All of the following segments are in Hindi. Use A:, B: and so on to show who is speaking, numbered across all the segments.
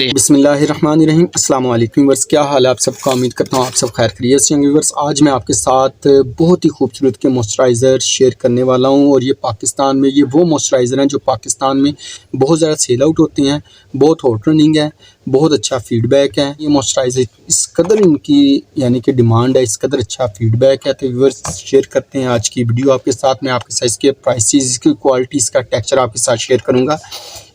A: बिस्मिल्लाहिर्रहमानिर्रहीम अस्सलाम वालेकुम व्यूअर्स, क्या हाल है आप सबका। उम्मीद करता हूँ आप सब खैर खैरियत से होंगे। व्यूअर्स, आज मैं आपके साथ बहुत ही खूबसूरत के मॉइस्चराइज़र शेयर करने वाला हूँ और ये पाकिस्तान में ये वो मॉइस्चराइज़र हैं जो पाकिस्तान में बहुत ज़्यादा सेल आउट होते हैं, बहुत हॉट रनिंग है, बहुत अच्छा फीडबैक है। ये मॉइस्चराइज़र इस कदर इनकी यानी कि डिमांड है, इस कदर अच्छा फीडबैक है। तो व्यूअर्स, शेयर करते हैं आज की वीडियो आपके साथ। मैं आपके साथ इसके प्राइसेस, इसकी क्वालिटी, इसका टेक्सचर आपके साथ शेयर करूँगा।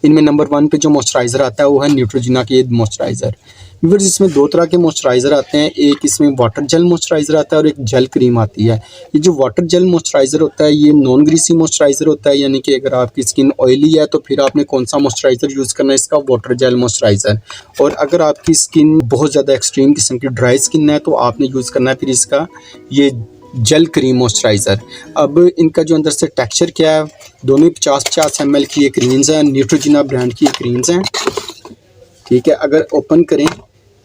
A: इनमें नंबर 1 पे जो मॉइस्चराइज़र आता है वो है न्यूट्रोजिना के मॉइस्चराइज़र। व्यूअर्स, इसमें दो तरह के मॉइस्चराइज़र आते हैं, एक इसमें वाटर जेल मॉइस्चराइज़र आता है और एक जेल क्रीम आती है। ये जो वाटर जेल मॉइस्चराइज़र होता है ये नॉन ग्रीसी मॉइस्चराइज़र होता है, यानी कि अगर आपकी स्किन ऑयली है तो फिर आपने कौन सा मॉइस्चराइज़र यूज़ करना है, इसका वाटर जेल मॉइस्चराइज़र। और अगर आपकी स्किन बहुत ज़्यादा एक्सट्रीम किस्म की ड्राई स्किन है तो आपने यूज़ करना है फिर इसका ये जेल क्रीम मॉइस्चराइज़र। अब इनका जो अंदर से टेक्सचर क्या है, दोनों 50-50 ml की ये क्रीम्स हैं, न्यूट्रोजिना ब्रांड की ये क्रीम्स हैं, ठीक है। अगर ओपन करें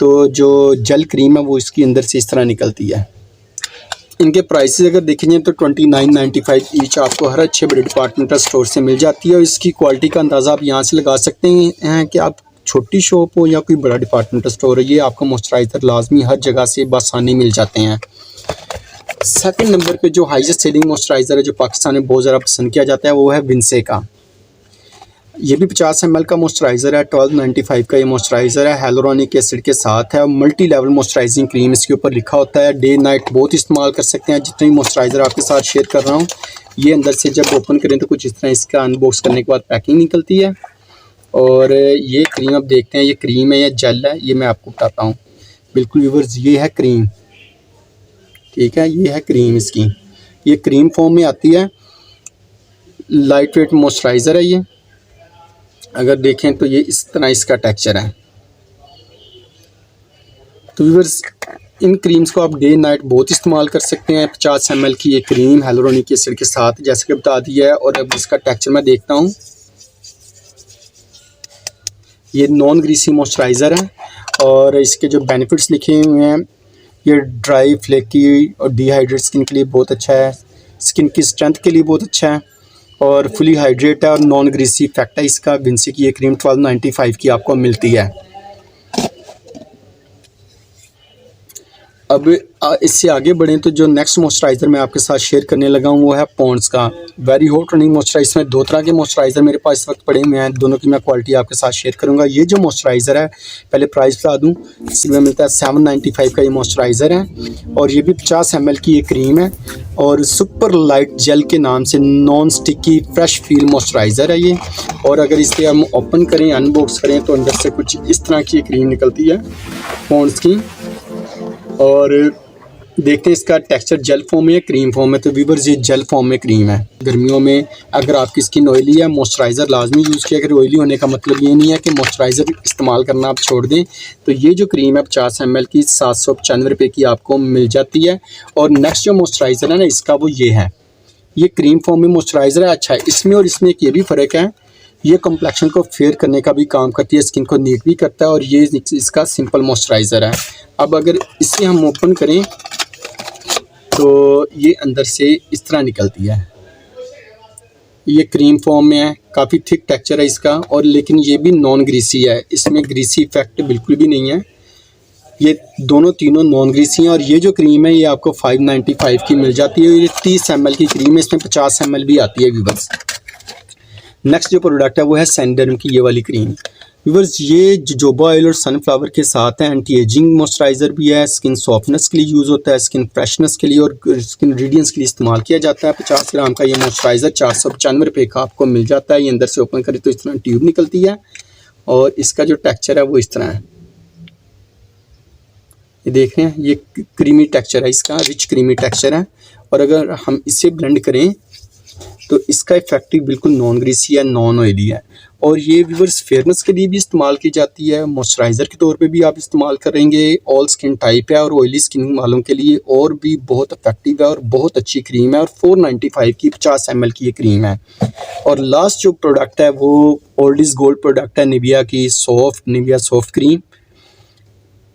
A: तो जो जेल क्रीम है वो इसकी अंदर से इस तरह निकलती है। इनके प्राइसेस अगर देखेंगे तो 29.95 ईच आपको हर अच्छे बड़े डिपार्टमेंटल स्टोर से मिल जाती है। और इसकी क्वालिटी का अंदाज़ा आप यहाँ से लगा सकते हैं कि आप छोटी शॉप हो या कोई बड़ा डिपार्टमेंटल स्टोर है, ये आपको मॉइस्चराइज़र लाजमी हर जगह से बआसानी मिल जाते हैं। सेकंड नंबर पे जो हाईएस्ट सेलिंग मॉइस्चराइज़र है जो पाकिस्तान में बहुत ज़्यादा पसंद किया जाता है वो है विंसे का। ये भी 50 ml का मॉइस्चराइज़र है, 1295 का ये मॉइस्चराइज़र है, hyaluronic एसिड के साथ है। मल्टी लेवल मॉइस्चराइजिंग क्रीम इसके ऊपर लिखा होता है, डे नाइट बहुत इस्तेमाल कर सकते हैं। जितने मॉइस्चराइज़र आपके साथ शेयर कर रहा हूँ, ये अंदर से जब ओपन करें तो कुछ इस तरह इसका अनबॉक्स करने के बाद पैकिंग निकलती है। और ये क्रीम आप देखते हैं, ये क्रीम है या जेल है, ये मैं आपको बताता हूँ। बिल्कुल व्यूअर्स, ये है क्रीम, ठीक है, ये है क्रीम इसकी, ये क्रीम फॉर्म में आती है। लाइट वेट मॉइस्चराइज़र है ये। अगर देखें तो ये इस तरह इसका टेक्सचर है। तो व्यूअर्स, इन क्रीम्स को आप डे नाइट बहुत इस्तेमाल कर सकते हैं। 50 ml की ये क्रीम hyaluronic एसिड के साथ जैसे कि बता दिया है। और अब इसका टेक्सचर मैं देखता हूँ, ये नॉन ग्रीसी मॉइस्चराइज़र है और इसके जो बेनिफिट्स लिखे हुए हैं, ये ड्राई फ्लेकी और डिहाइड्रेट स्किन के लिए बहुत अच्छा है, स्किन की स्ट्रेंथ के लिए बहुत अच्छा है और फुली हाइड्रेट है और नॉन ग्रीसी इफेक्ट है इसका। विंसे की ये क्रीम 1295 की आपको मिलती है। अब इससे आगे बढ़ें तो जो नेक्स्ट मॉइस्चराइज़र मैं आपके साथ शेयर करने लगा हूँ वो है पॉन्ड्स का वेरी हॉट रनिंग मॉइस्चराइज़र। में दो तरह के मॉइस्चराइज़र मेरे पास इस वक्त पड़े हुए हैं, दोनों की मैं क्वालिटी आपके साथ शेयर करूँगा। ये जो मॉइस्चराइज़र है, पहले प्राइस बता दूँ, इसमें मिलता है 795 का ये मॉइस्चराइज़र है और ये भी 50 ml की ये क्रीम है और सुपर लाइट जेल के नाम से non sticky fresh feel moisturiser है ये। और अगर इसे हम ओपन करें, अनबॉक्स करें तो अंदर से कुछ इस तरह की क्रीम निकलती है पॉन्ड्स की। और देखते हैं इसका टेक्सचर जेल फॉर्म में है, क्रीम फॉर्म में। तो व्यूअर्स, ये जेल फॉर्म में क्रीम है। गर्मियों में अगर आपकी स्किन ऑयली है, मॉइस्चराइज़र लाजमी यूज़ किया करें। ऑयली होने का मतलब ये नहीं है कि मॉइस्चराइज़र इस्तेमाल करना आप छोड़ दें। तो ये जो क्रीम है 50 ml की 795 रुपये की आपको मिल जाती है। और नेक्स्ट जो मॉइस्चराइज़र है ना इसका, वो ये है, ये क्रीम फॉर्म में मॉइस्चराइज़र है। अच्छा है, इसमें और इसमें एक ये भी फ़र्क है, ये कम्प्लेक्शन को फेयर करने का भी काम करती है, स्किन को नीट भी करता है। और ये इसका सिंपल मॉइस्चराइज़र है। अब अगर इसे हम ओपन करें तो ये अंदर से इस तरह निकलती है, ये क्रीम फॉर्म में है, काफ़ी थिक टेक्सचर है इसका। और लेकिन ये भी नॉन ग्रीसी है, इसमें ग्रीसी इफेक्ट बिल्कुल भी नहीं है। ये दोनों तीनों नॉन ग्रीसी हैं। और ये जो क्रीम है ये आपको 595 की मिल जाती है। ये 30 ml की क्रीम है, इसमें 50 ml भी आती है व्यूअर्स। नेक्स्ट जो प्रोडक्ट है वो है सैंडर्म की ये वाली क्रीम। व्यूअर्स, ये जोजोबा ऑयल और सनफ्लावर के साथ है, एंटी एजिंग मॉइस्चराइज़र भी है, स्किन सॉफ्टनेस के लिए यूज़ होता है, स्किन फ्रेशनेस के लिए और स्किन रेडियंस के लिए इस्तेमाल किया जाता है। 50 ग्राम का ये मॉइस्चराइज़र 495 रुपये का आपको मिल जाता है। ये अंदर से ओपन करें तो इस तरह ट्यूब निकलती है और इसका जो टेक्सचर है वो इस तरह है, ये देख रहे हैं, ये क्रीमी टेक्सचर है इसका, रिच क्रीमी टेक्सचर है। और अगर हम इसे ब्लेंड करें तो इसका इफेक्टिव बिल्कुल नॉन ग्रीसी है, नॉन ऑयली है। और ये व्यूअर्स फेयरनेस के लिए भी इस्तेमाल की जाती है, मॉइस्चराइज़र के तौर पे भी आप इस्तेमाल करेंगे। ऑल स्किन टाइप है और ऑयली स्किन वालों के लिए और भी बहुत इफेक्टिव है और बहुत अच्छी क्रीम है। और 495 की 50 ml की ये क्रीम है। और लास्ट जो प्रोडक्ट है वो ओल्ड इज़ गोल्ड प्रोडक्ट है, निविया की निविया सॉफ्ट क्रीम।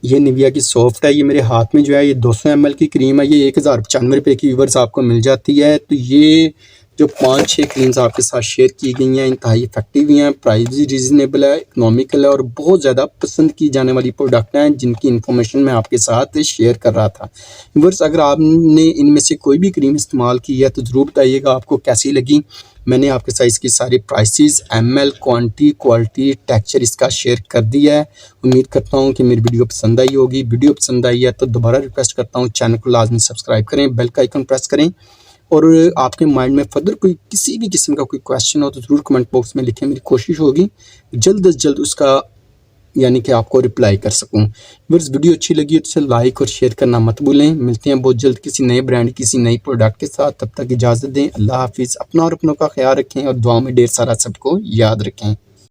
A: ये निविया की सॉफ्ट है, ये मेरे हाथ में जो है ये 200 ml की क्रीम है, ये 1095 रुपये की व्यूअर्स आपको मिल जाती है। तो ये जो 5-6 क्रीम्स आपके साथ शेयर की गई हैं इंतहाई इफेक्टिव हैं, प्राइस भी रीज़नेबल है, इकोनॉमिकल है और बहुत ज़्यादा पसंद की जाने वाली प्रोडक्ट हैं जिनकी इन्फॉर्मेशन मैं आपके साथ शेयर कर रहा था। व्यूअर्स, अगर आपने इनमें से कोई भी क्रीम इस्तेमाल की है तो ज़रूर बताइएगा आपको कैसी लगी। मैंने आपके साथ इसकी सारी प्राइसेस, ml, क्वालिटी, टेक्सचर इसका शेयर कर दिया है। उम्मीद करता हूँ कि मेरी वीडियो पसंद आई होगी। वीडियो पसंद आई है तो दोबारा रिक्वेस्ट करता हूँ चैनल को लाजमी सब्सक्राइब करें, बेल का आइकन प्रेस करें और आपके माइंड में फर्दर कोई किसी भी किस्म का कोई क्वेश्चन हो तो ज़रूर कमेंट बॉक्स में लिखें। मेरी कोशिश होगी जल्द से जल्द उसका यानी कि आपको रिप्लाई कर सकूं। व्यूअर्स, वीडियो अच्छी लगी तो इसे लाइक और शेयर करना मत भूलें। मिलते हैं बहुत जल्द किसी नए ब्रांड, किसी नई प्रोडक्ट के साथ। तब तक इजाज़त दें। अल्लाह हाफिज़। अपना और अपनों का ख्याल रखें और दुआ में ढेर सारा सबको याद रखें।